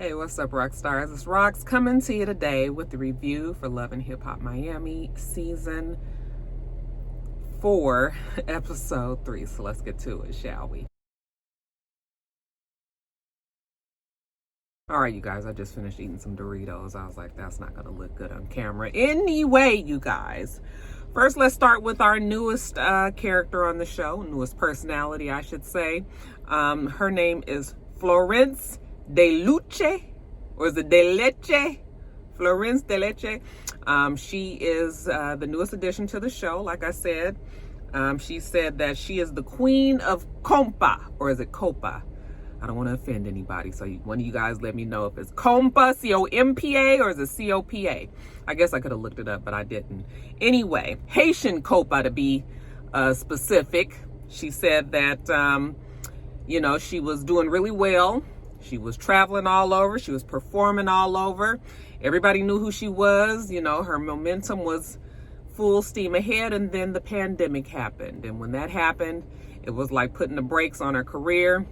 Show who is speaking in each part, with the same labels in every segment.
Speaker 1: Hey, what's up, rock stars? It's Rox coming to you today with the review for Love and Hip Hop Miami Season 4, Episode 3. So let's get to it, shall we? All right, you guys, I just finished eating some Doritos. I was like, that's not going to look good on camera. Anyway, you guys, first let's start with our newest character on the show, newest personality, I should say. Her name is Florence De Leche, or is it De Leche? Florence De Leche. She is the newest addition to the show, like I said. She said that she is the queen of compa, or is it copa? I don't want to offend anybody, so one of you guys let me know if it's compa, C-O-M-P-A, or is it C-O-P-A? I guess I could have looked it up, but I didn't. Anyway, Haitian copa to be specific. She said that, she was doing really well. She was traveling all over. She was performing all over. Everybody knew who she was. You know, her momentum was full steam ahead, and then the pandemic happened. And when that happened, it was like putting the brakes on her career,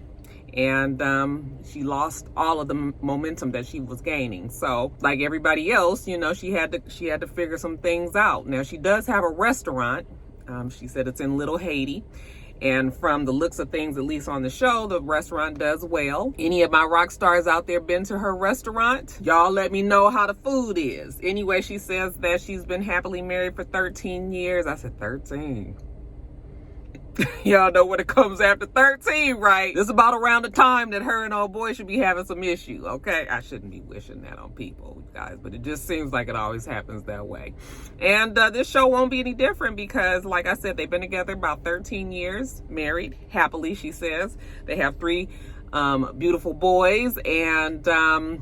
Speaker 1: and she lost all of the momentum that she was gaining. So like everybody else, she had to figure some things out. Now, she does have a restaurant. She said it's in Little Haiti. And from the looks of things, at least on the show, the restaurant does well. Any of my rock stars out there been to her restaurant? Y'all let me know how the food is. Anyway, she says that she's been happily married for 13 years. I said 13. Y'all know what it comes after 13, right? This is about around the time that her and old boy should be having some issue, okay? I shouldn't be wishing that on people, guys, but it just seems like it always happens that way. And this show won't be any different because, like I said, they've been together about 13 years, married happily, she says. They have 3 beautiful boys, and, they're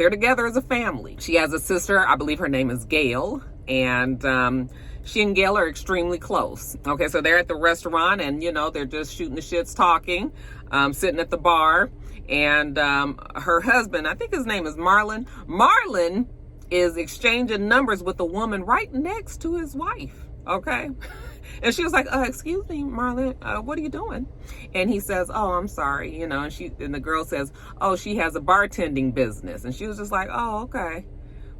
Speaker 1: together as a family. She has a sister, I believe her name is Gail, and she and Gail are extremely close. Okay, so they're at the restaurant, and they're just shooting the shits, talking, sitting at the bar, and her husband, I think his name is Marlon. Marlon is exchanging numbers with a woman right next to his wife. Okay. And she was like, excuse me, Marlon, what are you doing? And he says, oh, I'm sorry, and the girl says, oh, she has a bartending business. And she was just like, oh, okay.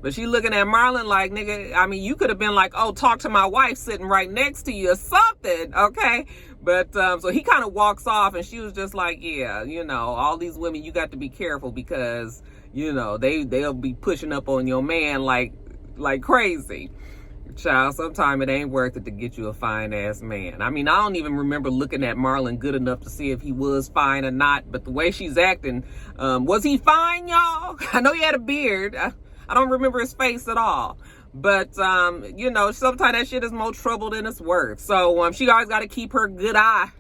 Speaker 1: But she looking at Marlon like, nigga, I mean, you could have been like, oh, talk to my wife sitting right next to you or something, okay? But so he kind of walks off, and she was just like, yeah, all these women, you got to be careful because, they'll be pushing up on your man like crazy. Child, sometimes it ain't worth it to get you a fine-ass man. I mean, I don't even remember looking at Marlon good enough to see if he was fine or not, but the way she's acting, was he fine, y'all? I know he had a beard. I don't remember his face at all. But, sometimes that shit is more trouble than it's worth. So, she always got to keep her good eye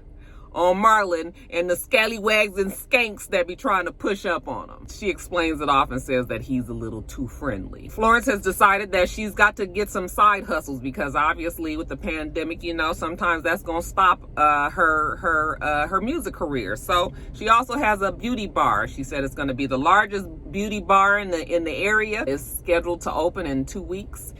Speaker 1: on Marlon and the scallywags and skanks that be trying to push up on him. She explains it off and says that he's a little too friendly. Florence has decided that she's got to get some side hustles because obviously with the pandemic, sometimes that's going to stop her music career. So she also has a beauty bar. She said it's going to be the largest beauty bar in the area. It's scheduled to open in 2 weeks.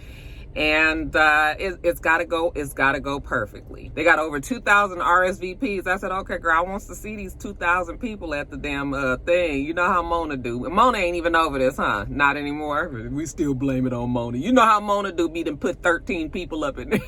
Speaker 1: And it's gotta go perfectly. They got over 2,000 RSVPs. I said, okay, girl, I wants to see these 2,000 people at the damn thing. You know how Mona do. Mona ain't even over this, huh? Not anymore. We still blame it on Mona. You know how Mona do be done put 13 people up in there.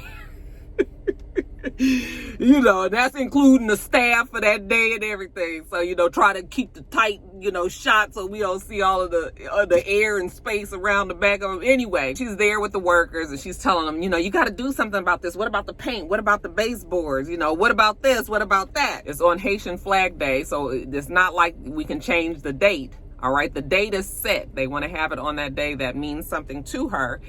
Speaker 1: And that's including the staff for that day and everything. So, try to keep the tight, shot so we don't see all of the air and space around the back of them. Anyway, she's there with the workers and she's telling them, you got to do something about this. What about the paint? What about the baseboards? What about this? What about that? It's on Haitian Flag Day, so it's not like we can change the date. All right, the date is set. They want to have it on that day that means something to her.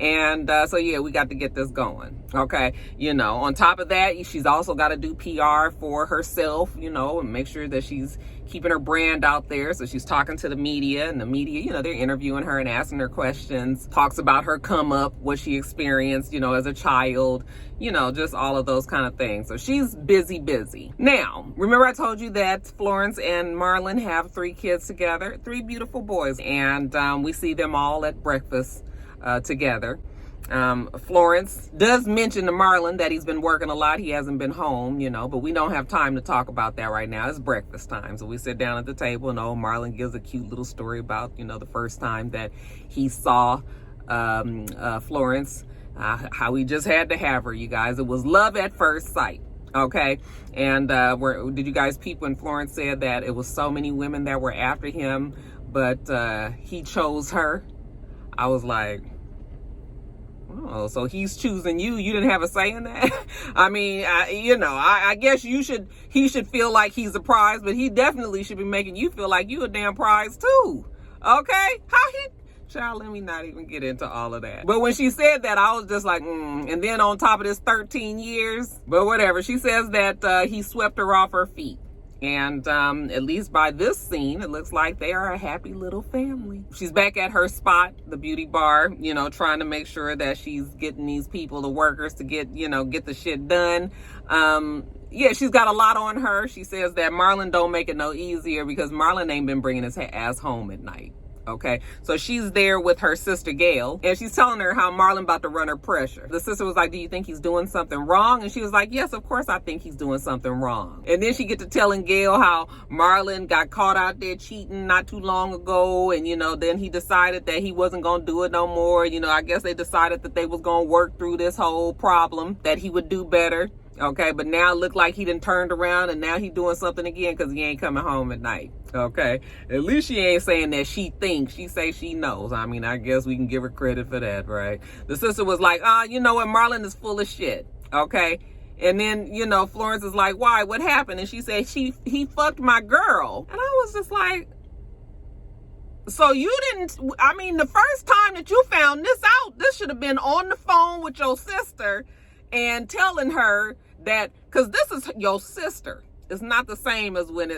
Speaker 1: And so, yeah, we got to get this going. Okay. On top of that, she's also got to do PR for herself, and make sure that she's keeping her brand out there. So she's talking to the media, and the media, they're interviewing her and asking her questions, talks about her come up, what she experienced, as a child, just all of those kind of things. So she's busy. Now, remember I told you that Florence and Marlon have 3 kids together, 3 beautiful boys. And we see them all at breakfast together. Florence does mention to Marlon that he's been working a lot. He hasn't been home, you know, but we don't have time to talk about that right now. It's breakfast time. So we sit down at the table and Marlon gives a cute little story about, you know, the first time that he saw Florence, how he just had to have her, you guys. It was love at first sight. Okay. And did you guys peep when Florence said that it was so many women that were after him, but he chose her? I was like, oh, so he's choosing you. You didn't have a say in that. I mean, I guess he should feel like he's a prize, but he definitely should be making you feel like you a damn prize too. Okay? Child, let me not even get into all of that. But when she said that, I was just like, And then on top of this 13 years, but whatever. She says that he swept her off her feet. And at least by this scene, it looks like they are a happy little family. She's back at her spot, the beauty bar, you know, trying to make sure that she's getting these people, the workers, to get the shit done. Yeah, she's got a lot on her. She says that Marlon don't make it no easier because Marlon ain't been bringing his ass home at night. Okay, so she's there with her sister Gail, and she's telling her how Marlon about to run her pressure. The sister was like, do you think he's doing something wrong? And she was like, yes, of course I think he's doing something wrong. And then she get to telling Gail how Marlon got caught out there cheating not too long ago, and then he decided that he wasn't gonna do it no more. I guess they decided that they was gonna work through this whole problem, that he would do better. Okay, but now it looked like he done turned around and now he doing something again because he ain't coming home at night. Okay, at least she ain't saying that she thinks. She say she knows. I mean, I guess we can give her credit for that, right? The sister was like, you know what, Marlon is full of shit. Okay, and then Florence is like, why? What happened? And she said he fucked my girl, and I was just like, so you didn't? I mean, the first time that you found this out, this should have been on the phone with your sister and telling her that, because this is your sister. It's not the same as when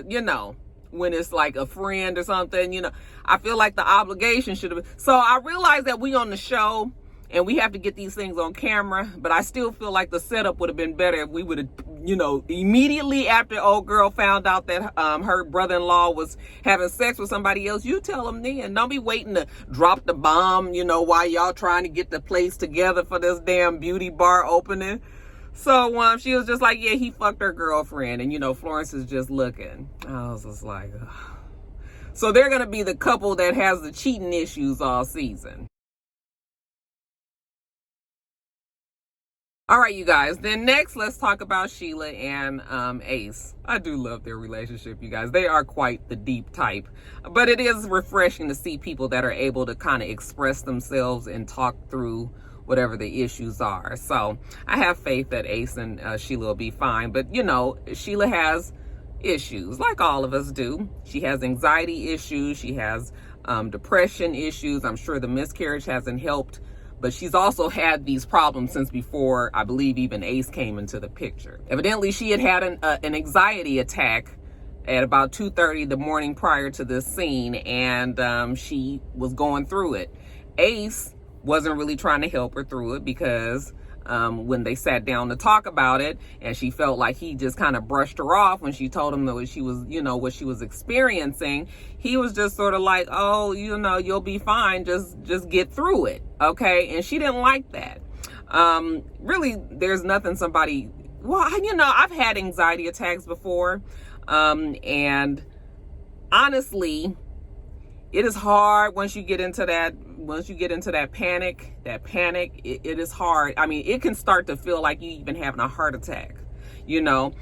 Speaker 1: when it's like a friend or something. I feel like the obligation should have been. So I realize that we on the show and we have to get these things on camera, but I still feel like the setup would have been better if we would have, immediately after old girl found out that her brother-in-law was having sex with somebody else, you tell them then. Don't be waiting to drop the bomb, while y'all trying to get the place together for this damn beauty bar opening. So she was just like, yeah, he fucked her girlfriend. And, Florence is just looking. I was just like, ugh. So they're going to be the couple that has the cheating issues all season. All right, you guys. Then next, let's talk about Sheila and Ace. I do love their relationship, you guys. They are quite the deep type. But it is refreshing to see people that are able to kind of express themselves and talk through whatever the issues are. So I have faith that Ace and Sheila will be fine. But, Sheila has issues like all of us do. She has anxiety issues. She has depression issues. I'm sure the miscarriage hasn't helped. But she's also had these problems since before, I believe, even Ace came into the picture. Evidently, she had an anxiety attack at about 2:30 the morning prior to this scene, and she was going through it. Ace wasn't really trying to help her through it because when they sat down to talk about it, and she felt like he just kind of brushed her off when she told him that what she was, what she was experiencing, he was just sort of like, oh, you'll be fine. Just get through it. Okay. And she didn't like that. Really, there's nothing I've had anxiety attacks before. And honestly, it is hard once you get into that panic, it is hard. I mean, it can start to feel like you even having a heart attack, and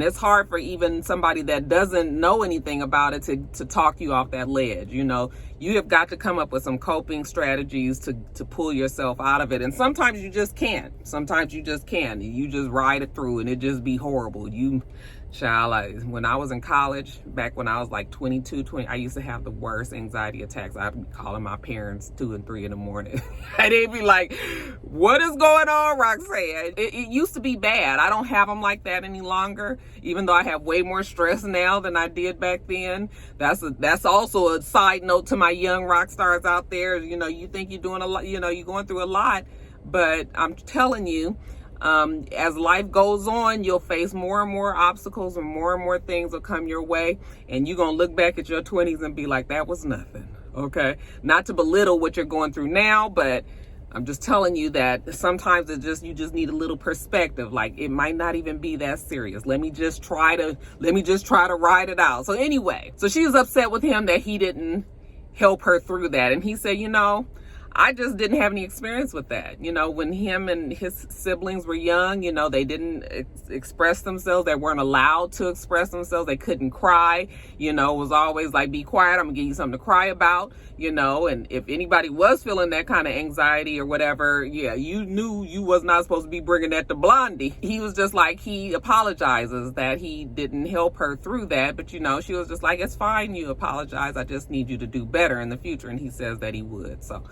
Speaker 1: it's hard for even somebody that doesn't know anything about it to talk you off that ledge. You have got to come up with some coping strategies to pull yourself out of it. And sometimes you just can't. You just ride it through and it just be horrible. Child, when I was in college, back when I was like 20, I used to have the worst anxiety attacks. I'd be calling my parents 2 and 3 in the morning. And they'd be like, what is going on, Roxanne? It used to be bad. I don't have them like that any longer, even though I have way more stress now than I did back then. That's also a side note to my young rock stars out there. You think you're doing a lot, you're going through a lot, but I'm telling you, as life goes on, you'll face more and more obstacles and more things will come your way. And you're going to look back at your 20s and be like, that was nothing. Okay. Not to belittle what you're going through now, but I'm just telling you that sometimes you just need a little perspective. Like, it might not even be that serious. Let me just try to ride it out. So anyway, so she was upset with him that he didn't help her through that. And he said, I just didn't have any experience with that. When him and his siblings were young, they didn't express themselves. They weren't allowed to express themselves. They couldn't cry. It was always like, be quiet. I'm gonna give you something to cry about, and if anybody was feeling that kind of anxiety or whatever, yeah, you knew you was not supposed to be bringing that to Blondie. He was just like, he apologizes that he didn't help her through that. But, she was just like, it's fine. You apologize. I just need you to do better in the future. And he says that he would. So,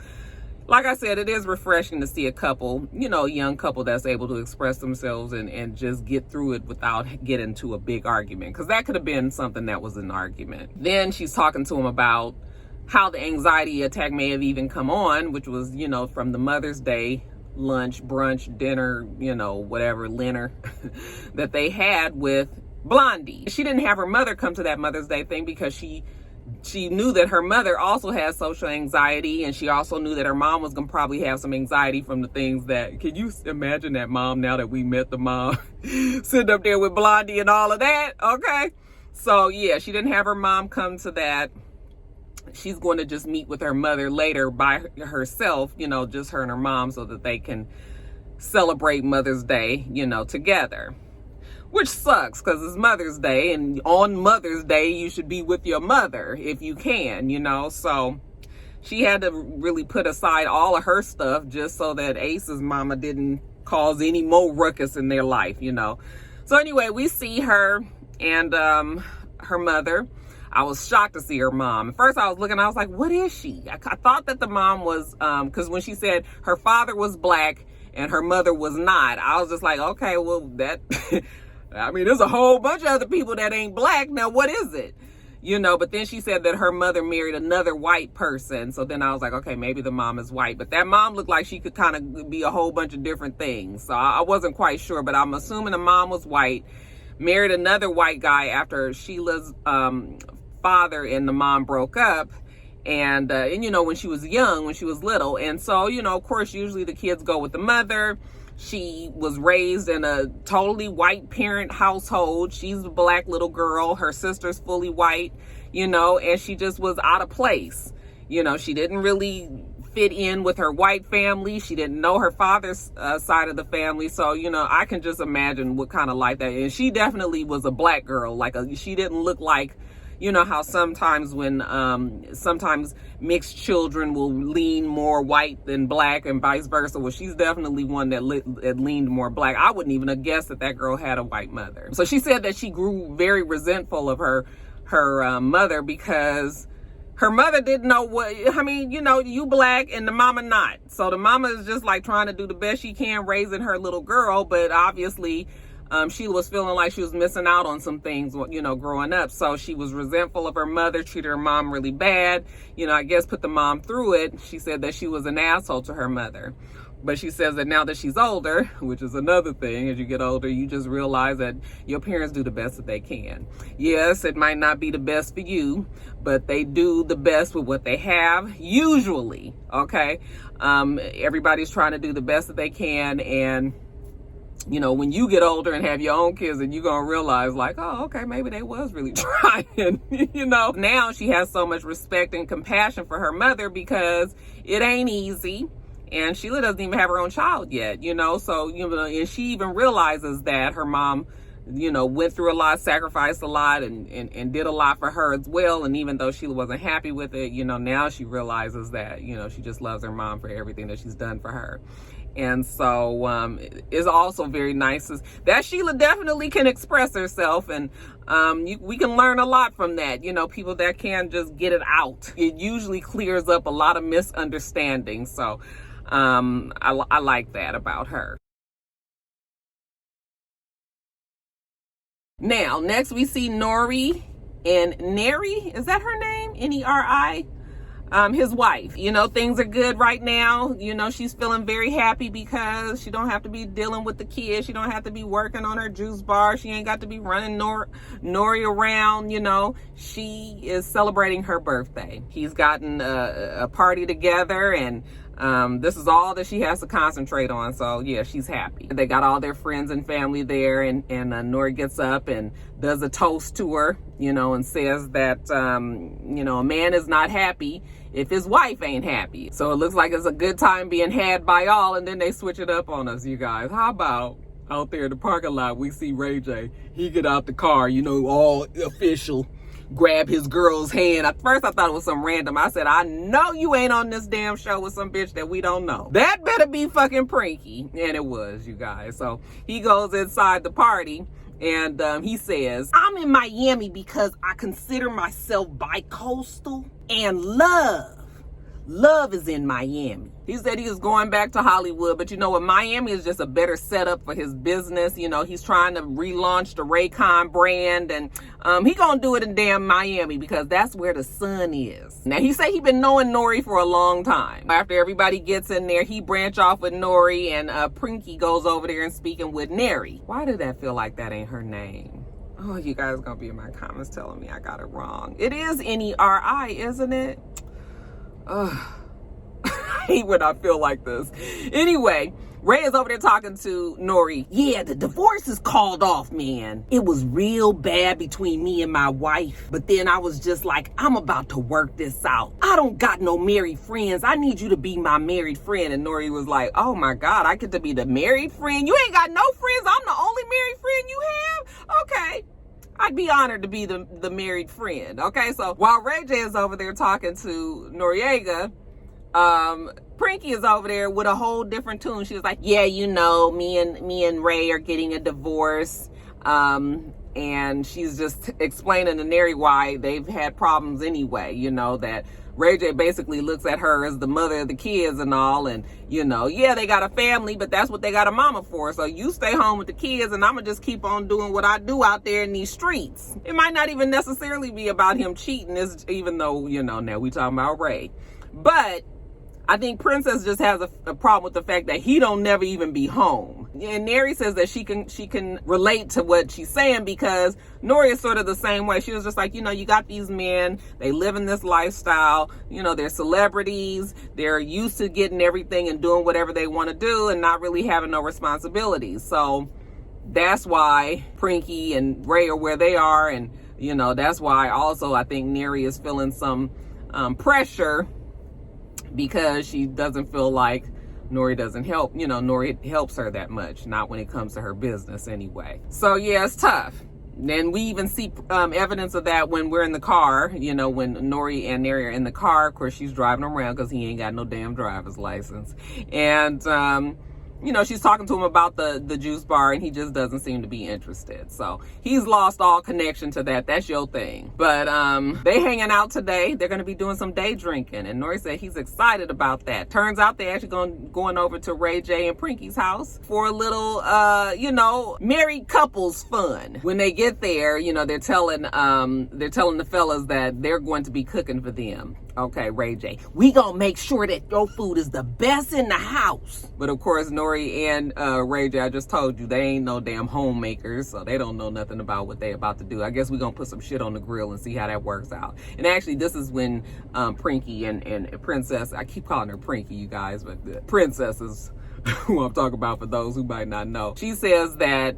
Speaker 1: like I said, it is refreshing to see a couple, a young couple that's able to express themselves and just get through it without getting into a big argument. Because that could have been something that was an argument. Then she's talking to him about how the anxiety attack may have even come on, which was, from the Mother's Day lunch, brunch, dinner, whatever, dinner that they had with Blondie. She didn't have her mother come to that Mother's Day thing because she knew that her mother also has social anxiety, and she also knew that her mom was going to probably have some anxiety from the things that, can you imagine that mom, now that we met the mom, sitting up there with Blondie and all of that, okay? So, yeah, she didn't have her mom come to that. She's going to just meet with her mother later by herself, just her and her mom, so that they can celebrate Mother's Day, together. Which sucks, because it's Mother's Day, and on Mother's Day, you should be with your mother if you can, So she had to really put aside all of her stuff just so that Ace's mama didn't cause any more ruckus in their life, So anyway, we see her and her mother. I was shocked to see her mom. At first I was looking, I was like, what is she? I thought that the mom was, because when she said her father was black and her mother was not, I was just like, okay, well, that... I mean, there's a whole bunch of other people that ain't black. Now, what is it? But then she said that her mother married another white person. So then I was like, okay, maybe the mom is white. But that mom looked like she could kind of be a whole bunch of different things. So I wasn't quite sure, but I'm assuming the mom was white, married another white guy after Sheila's father and the mom broke up. And when she was young, when she was little. And so, of course, usually the kids go with the mother. She was raised in a totally white parent household. She's a black little girl. Her sister's fully white, and she just was out of place. She didn't really fit in with her white family. She didn't know her father's side of the family. So, I can just imagine what kind of life that is. And she definitely was a black girl. She didn't look like, how sometimes sometimes mixed children will lean more white than black and vice versa. Well, she's definitely one that leaned more black. I wouldn't even have guessed that girl had a white mother. So she said that she grew very resentful of her mother because her mother didn't know you black and the mama not. So the mama is just like trying to do the best she can raising her little girl, but obviously Sheila was feeling like she was missing out on some things, growing up. So she was resentful of her mother, treated her mom really bad, I guess put the mom through it. She said that she was an asshole to her mother. But she says that now that she's older, which is another thing, as you get older, you just realize that your parents do the best that they can. Yes, it might not be the best for you, but they do the best with what they have, usually, okay? Everybody's trying to do the best that they can, and when you get older and have your own kids, and you're going to realize like, oh, okay, maybe they was really trying, Now she has so much respect and compassion for her mother because it ain't easy. And Sheila doesn't even have her own child yet, So, and she even realizes that her mom, went through a lot, sacrificed a lot, and did a lot for her as well. And even though Sheila wasn't happy with it, now she realizes that, she just loves her mom for everything that she's done for her. And so it's also very nice that Sheila definitely can express herself, and we can learn a lot from that. People that can just get it out. It usually clears up a lot of misunderstandings. So I like that about her. Now, next we see NORE and Neri. Is that her name? Neri? His wife. Things are good right now. She's feeling very happy because she don't have to be dealing with the kids. She don't have to be working on her juice bar. She ain't got to be running NORE around. She is celebrating her birthday. He's gotten a party together, and This is all that she has to concentrate on. So yeah, she's happy. They got all their friends and family there, and NORE gets up and does a toast to her, you know, and says that, you know, a man is not happy if his wife ain't happy. So it looks like it's a good time being had by all, and then they switch it up on us, you guys. How about out there in the parking lot, we see Ray J. He get out the car, you know, all official, grab his girl's hand. At first I thought it was some random. I said, I know you ain't on this damn show with some bitch that we don't know. That better be fucking Prinky. And it was, you guys. So he goes inside the party, and he says, I'm in Miami because I consider myself bi-coastal, and love is in Miami. He said he was going back to Hollywood, but you know what? Miami is just a better setup for his business. You know, he's trying to relaunch the Raycon brand, and he gonna do it in damn Miami because that's where the sun is. Now, he said he been knowing NORE for a long time. After everybody gets in there, he branch off with NORE, and Prinky goes over there and speaking with Neri. Why did that feel like that ain't her name? Oh, you guys gonna be in my comments telling me I got it wrong. It is NERI, isn't it? Ugh. I hate when I feel like this. Anyway, Ray is over there talking to NORE. Yeah, the divorce is called off, man. It was real bad between me and my wife. But then I was just like, I'm about to work this out. I don't got no married friends. I need you to be my married friend. And NORE was like, oh my God, I get to be the married friend? You ain't got no friends? I'm the only married friend you have? Okay. I'd be honored to be the married friend. Okay, so while Ray J is over there talking to Noriega, Prinky is over there with a whole different tune. She was like, yeah, you know, me and Ray are getting a divorce. And she's just explaining to Neri why they've had problems anyway, you know, that Ray J basically looks at her as the mother of the kids and all, and you know, yeah, they got a family, but that's what they got a mama for. So you stay home with the kids, and I'm gonna just keep on doing what I do out there in these streets. It might not even necessarily be about him cheating, even though, you know, now we talking about Ray. But I think Princess just has a problem with the fact that he don't never even be home. And Neri says that she can relate to what she's saying because NORE is sort of the same way. She was just like, you know, you got these men, they live in this lifestyle, you know, they're celebrities, they're used to getting everything and doing whatever they want to do and not really having no responsibilities. So that's why Prinky and Ray are where they are. And, you know, that's why also I think Neri is feeling some pressure because she doesn't feel like NORE doesn't help, you know, NORE helps her that much, not when it comes to her business anyway. So yeah, it's tough. Then we even see evidence of that when we're in the car, you know, when NORE and Neri are in the car. Of course, she's driving around because he ain't got no damn driver's license. And, you know, she's talking to him about the juice bar, and he just doesn't seem to be interested. So he's lost all connection to that. That's your thing. But they hanging out today. They're going to be doing some day drinking. And NORE said he's excited about that. Turns out they're actually going over to Ray J and Prinky's house for a little, you know, married couples fun. When they get there, you know, they're telling the fellas that they're going to be cooking for them. Okay, Ray J, we gonna make sure that your food is the best in the house. But of course, NORE and Ray J, I just told you, they ain't no damn homemakers, so they don't know nothing about what they about to do. I guess we're gonna put some shit on the grill and see how that works out. And actually, this is when Prinky and Princess, I keep calling her Prinky, you guys, but the Princess is who I'm talking about for those who might not know. She says that,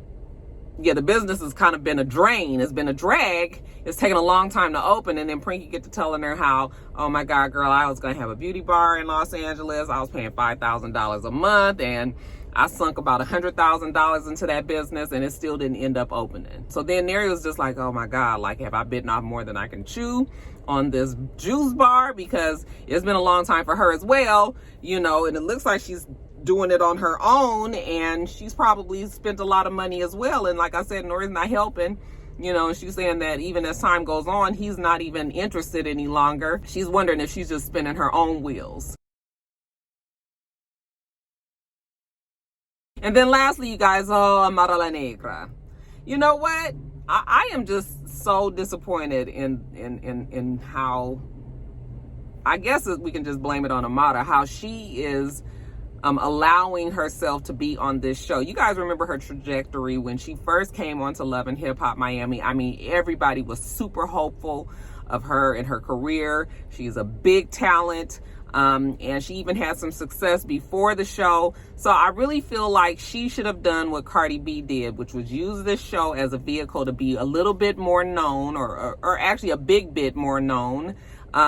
Speaker 1: yeah, the business has kind of been a drain. It's been a drag. It's taken a long time to open. And then Prinky get to telling her how, oh my God, girl, I was going to have a beauty bar in Los Angeles. I was paying $5,000 a month. And I sunk about $100,000 into that business, and it still didn't end up opening. So then Neri was just like, oh my God, like, have I bitten off more than I can chew on this juice bar? Because it's been a long time for her as well, you know, and it looks like she's doing it on her own, and she's probably spent a lot of money as well. And like I said, NORE's not helping, you know, and she's saying that even as time goes on, he's not even interested any longer. She's wondering if she's just spinning her own wheels. And then lastly, you guys, oh, Amara La Negra. You know what? I am just so disappointed in how, I guess we can just blame it on Amara, how she is allowing herself to be on this show. You guys remember her trajectory when she first came onto Love and Hip Hop Miami. I mean, everybody was super hopeful of her and her career. She's a big talent. And she even had some success before the show. So I really feel like she should have done what Cardi B did, which was use this show as a vehicle to be a little bit more known, or actually a big bit more known,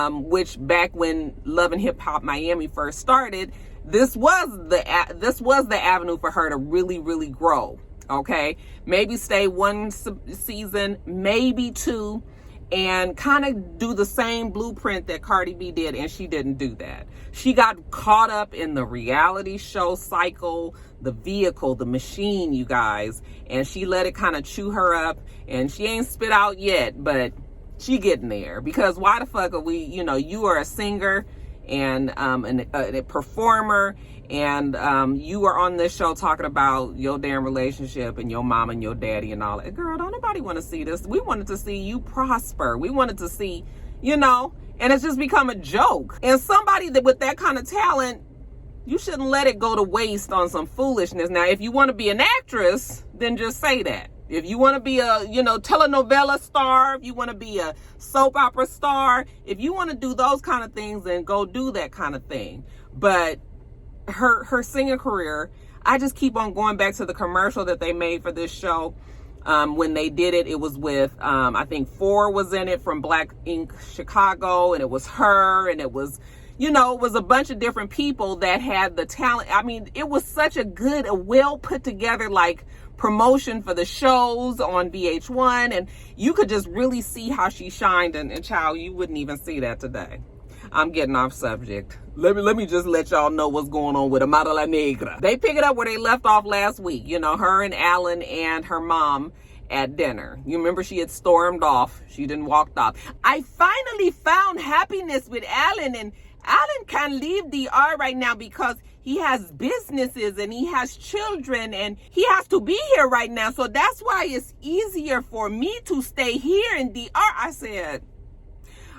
Speaker 1: which back when Love and Hip Hop Miami first started, this was the avenue for her to really, really grow. Okay, maybe stay one season, maybe two, and kind of do the same blueprint that Cardi B did, and she didn't do that. She got caught up in the reality show cycle, the vehicle, the machine, you guys, and she let it kind of chew her up, and she ain't spit out yet, but she getting there. Because why the fuck are we, you are a singer and a performer, and you are on this show talking about your damn relationship and your mom and your daddy and all that. Girl, don't nobody want to see this. We wanted to see you prosper. We wanted to see, and it's just become a joke. And somebody that with that kind of talent, you shouldn't let it go to waste on some foolishness. Now, if you want to be an actress, then just say that. If you want to be a, telenovela star, if you want to be a soap opera star, if you want to do those kind of things, then go do that kind of thing. But her singing career, I just keep on going back to the commercial that they made for this show. When they did it, it was with, I think 4 was in it from Black Ink Chicago, and it was her, and it was, it was a bunch of different people that had the talent. I mean, it was such a well put together, promotion for the shows on VH1, and you could just really see how she shined, and child, you wouldn't even see that today. I'm getting off subject. Let me just let y'all know what's going on with Amara La Negra. They pick it up where they left off last week. Her and Alan and her mom at dinner. You remember she had stormed off. She didn't walk off. I finally found happiness with Alan, and Alan can't leave DR right now because he has businesses and he has children and he has to be here right now. So that's why it's easier for me to stay here in DR. I said,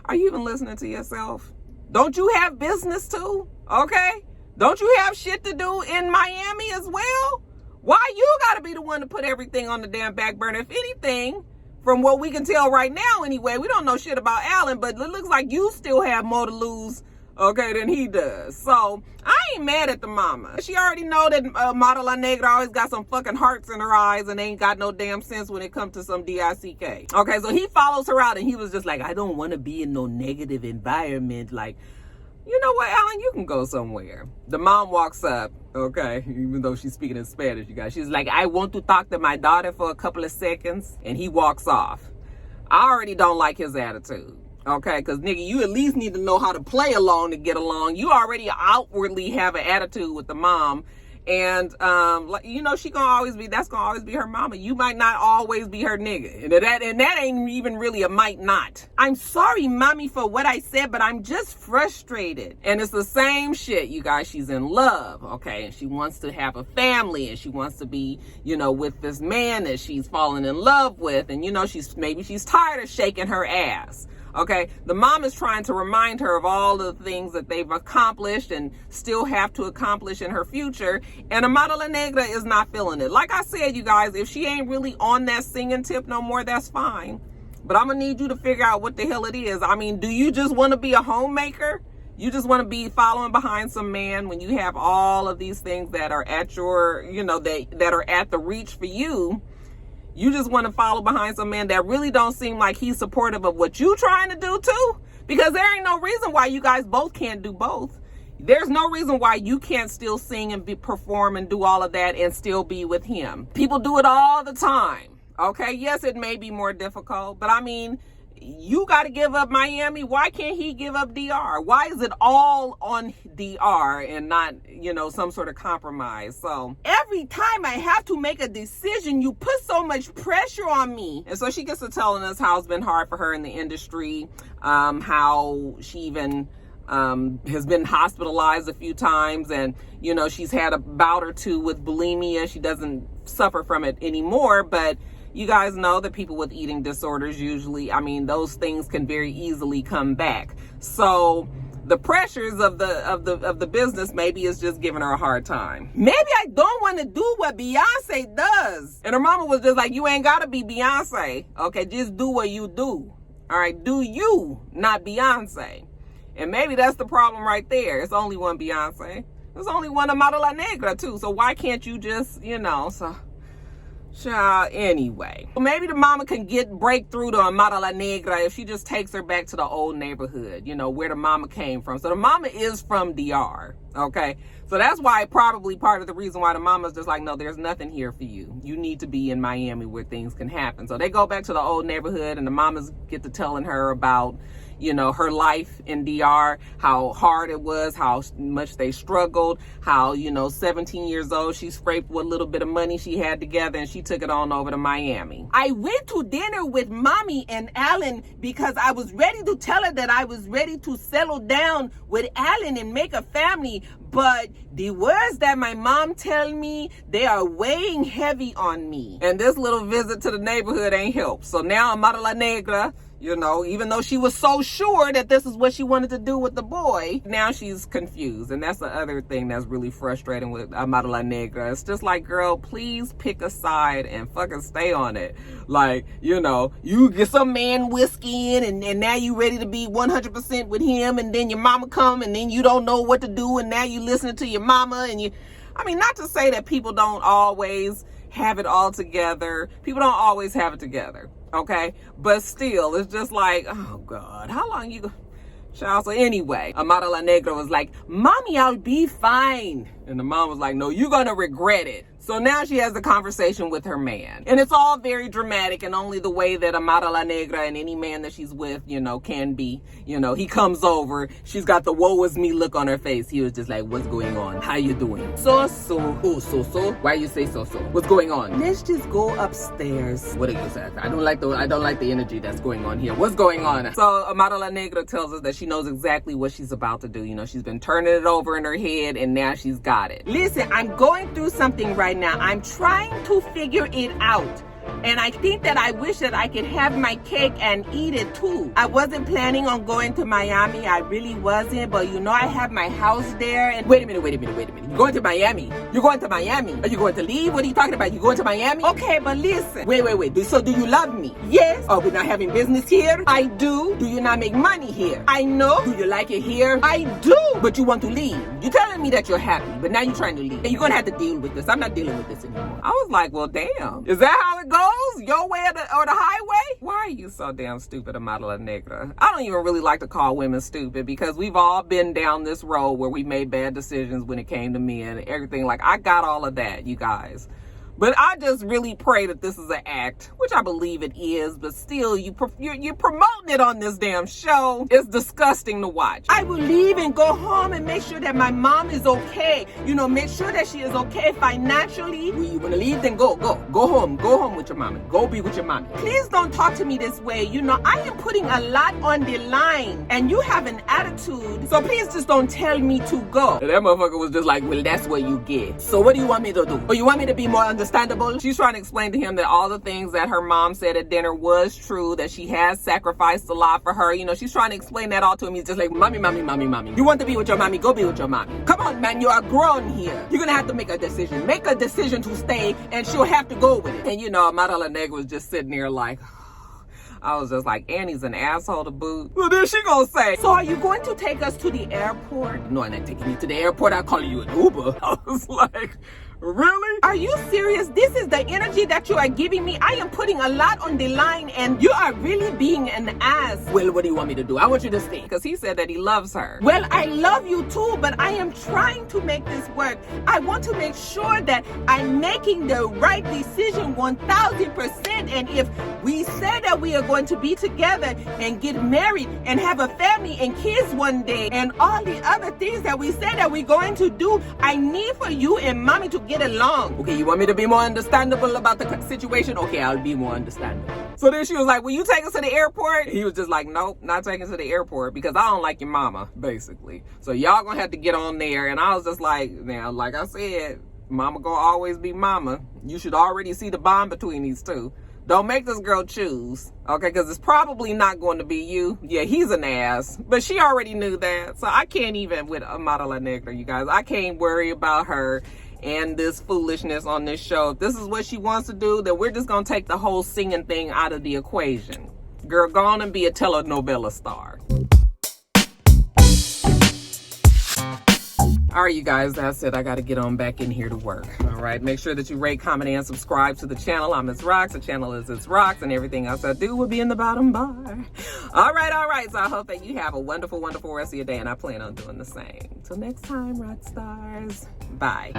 Speaker 1: are you even listening to yourself? Don't you have business too? Okay? Don't you have shit to do in Miami as well? Why you gotta be the one to put everything on the damn back burner? If anything, from what we can tell right now anyway, we don't know shit about Alan, but it looks like you still have more to lose, okay, than he does. So I ain't mad at the mama. She already know that Amara La Negra always got some fucking hearts in her eyes and ain't got no damn sense when it comes to some DICK. Okay, so he follows her out and he was just like, I don't want to be in no negative environment. Like, you know what, Alan, you can go somewhere. The mom walks up, okay, even though she's speaking in Spanish, you guys. She's like, I want to talk to my daughter for a couple of seconds. And he walks off. I already don't like his attitude. Okay, because nigga, you at least need to know how to play along to get along. You already outwardly have an attitude with the mom, and she that's gonna always be her mama. You might not always be her nigga, and that ain't even really a might not. I'm sorry, mommy, for what I said, but I'm just frustrated. And it's the same shit, you guys. She's in love, okay, and she wants to have a family, and she wants to be, with this man that she's fallen in love with, and she's tired of shaking her ass. Okay, the mom is trying to remind her of all the things that they've accomplished and still have to accomplish in her future. And Amara La Negra is not feeling it. Like I said, you guys, if she ain't really on that singing tip no more, that's fine. But I'm going to need you to figure out what the hell it is. I mean, do you just want to be a homemaker? You just want to be following behind some man when you have all of these things that are at your, that are at the reach for you? You just want to follow behind some man that really don't seem like he's supportive of what you trying to do too? Because there ain't no reason why you guys both can't do both. There's no reason why you can't still sing and perform and do all of that and still be with him. People do it all the time. Okay, yes, it may be more difficult, but I mean, you got to give up Miami. Why can't he give up DR? Why is it all on DR and not, some sort of compromise? So every time I have to make a decision, you put so much pressure on me. And so she gets to telling us how it's been hard for her in the industry, how she even has been hospitalized a few times, and she's had a bout or two with bulimia. She doesn't suffer from it anymore, but you guys know that people with eating disorders usually, those things can very easily come back. So the pressures of the business maybe is just giving her a hard time. Maybe I don't want to do what Beyonce does. And her mama was just like, you ain't got to be Beyonce. Okay, just do what you do. All right, do you, not Beyonce. And maybe that's the problem right there. It's only one Beyonce. There's only one Amara La Negra too. So why can't you just, so... Child, anyway. Well, maybe the mama can break through to Amara La Negra if she just takes her back to the old neighborhood, where the mama came from. So the mama is from DR, okay? So that's why probably part of the reason why the mama's just like, no, there's nothing here for you. You need to be in Miami where things can happen. So they go back to the old neighborhood and the mamas get to telling her about, her life in DR, how hard it was, how much they struggled, how, 17 years old, she scraped what little bit of money she had together and she took it on over to Miami. I went to dinner with mommy and Alan because I was ready to tell her that I was ready to settle down with Alan and make a family. But the words that my mom tell me, they are weighing heavy on me. And this little visit to the neighborhood ain't helped. So now Amara La Negra, even though she was so sure that this is what she wanted to do with the boy, now she's confused. And that's the other thing that's really frustrating with Amara La Negra. It's just like, girl, please pick a side and fucking stay on it. Like, you get some man whiskey in and now you ready to be 100% with him, and then your mama come and then you don't know what to do and now you listening to your mama and not to say that people don't always have it all together. People don't always have it together. Okay, but still, it's just like, oh God, how long you child? So anyway, Amara La Negra was like, mommy, I'll be fine. And the mom was like, no, you're gonna regret it. So now she has a conversation with her man. And it's all very dramatic and only the way that Amara La Negra and any man that she's with, can be. He comes over, she's got the woe is me look on her face. He was just like, what's going on? How you doing? So. Oh, why you say so? What's going on? Let's just go upstairs. What are you saying? I don't like the energy that's going on here. What's going on? So Amara La Negra tells us that she knows exactly what she's about to do. She's been turning it over in her head and now she's got it. Listen, I'm going through something right now. I'm trying to figure it out. And I think that I wish that I could have my cake and eat it too. I wasn't planning on going to Miami. I really wasn't. But I have my house there. And wait a minute. You're going to Miami? You're going to Miami? Are you going to leave? What are you talking about? You going to Miami? Okay, but listen. Wait. So do you love me? Yes. Oh, we're not having business here? I do. Do you not make money here? I know. Do you like it here? I do. But you want to leave. You're telling me that you're happy, but now you're trying to leave. And you're going to have to deal with this. I'm not dealing with this anymore. I was like, well, damn. Is that how it goes? Your way or the highway? Why are you so damn stupid, Amara La Negra? I don't even really like to call women stupid because we've all been down this road where we made bad decisions when it came to men and everything. Like, I got all of that, you guys. But I just really pray that this is an act, which I believe it is, but still, you're promoting it on this damn show. It's disgusting to watch. I will leave and go home and make sure that my mom is okay. Make sure that she is okay financially. When you want to leave, then go home. Go home with your mama. Go be with your mama. Please don't talk to me this way. I am putting a lot on the line, and you have an attitude. So please just don't tell me to go. And that motherfucker was just like, well, that's what you get. So what do you want me to do? Or you want me to be more understandable? She's trying to explain to him that all the things that her mom said at dinner was true, that she has sacrificed a lot for her. She's trying to explain that all to him. He's just like, mommy. You want to be with your mommy? Go be with your mommy. Come on, man. You are grown here. You're going to have to make a decision. Make a decision to stay, and she'll have to go with it. And, Amara La Negra was just sitting there like... I was just like, Annie's an asshole to boot. Well, then she gonna say, so are you going to take us to the airport? No, I'm not taking you to the airport. I'll call you an Uber. I was like, really? Are you serious? This is the energy that you are giving me. I am putting a lot on the line and you are really being an ass. Well, what do you want me to do? I want you to stay. Because he said that he loves her. Well, I love you too, but I am trying to make this work. I want to make sure that I'm making the right decision 1000%. And if we say that we are going to be together and get married and have a family and kids one day and all the other things that we say that we're going to do, I need for you and mommy to get along. Okay, you want me to be more understandable about the situation? Okay, I'll be more understandable. So then she was like, will you take us to the airport? He was just like, nope, not taking us to the airport because I don't like your mama, basically. So y'all gonna have to get on there. And I was just like, now, like I said, mama gonna always be mama. You should already see the bond between these two. Don't make this girl choose, okay? Because it's probably not going to be you. Yeah, he's an ass, but she already knew that. So I can't even, with Amara La Negra, you guys, I can't worry about her and this foolishness on this show. If this is what she wants to do, then we're just going to take the whole singing thing out of the equation. Girl, go on and be a telenovela star. All right, you guys, that's it. I got to get on back in here to work. All right, make sure that you rate, comment, and subscribe to the channel. I'm itsrox. The channel is itsrox, and everything else I do will be in the bottom bar. All right. So I hope that you have a wonderful, wonderful rest of your day, and I plan on doing the same. Till next time, rock stars. Bye.